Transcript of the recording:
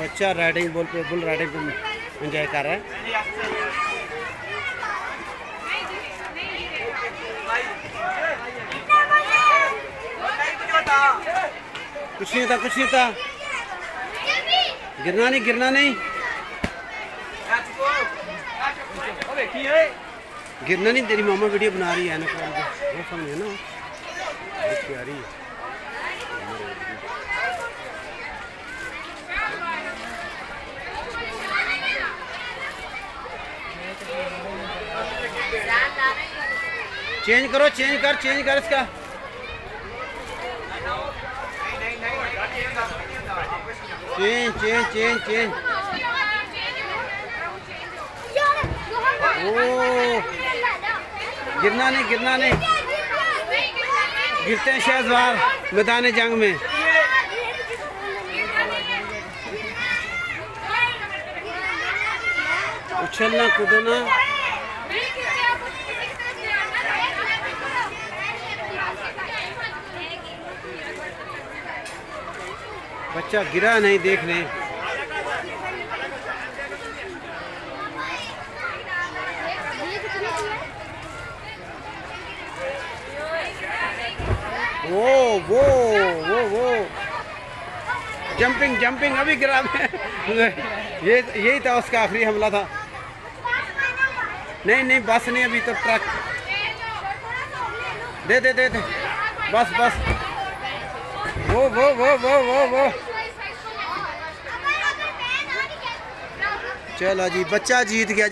बच्चा riding ball पे bull riding पे एंजॉय कर रहा है। कुछ नहीं था, कुछ नहीं था, गिरना नहीं, गिरना नहीं, गिरना नहीं। तेरी मामा वीडियो बना रही है ना, वो समझे ना, प्यारी है। चेंज करो, चेंज कर इसका। चेंज। ओ गिरना नहीं, गिरते हैं शहसवार मैदान जंग में। उछलना कूदना, बच्चा गिरा नहीं, देख ले। वो जंपिंग अभी गिरा में। ये यही था उसका आखिरी हमला था। नहीं बस नहीं, अभी तो ट्रक दे बस वो चलो जी, बच्चा जीत गया जी।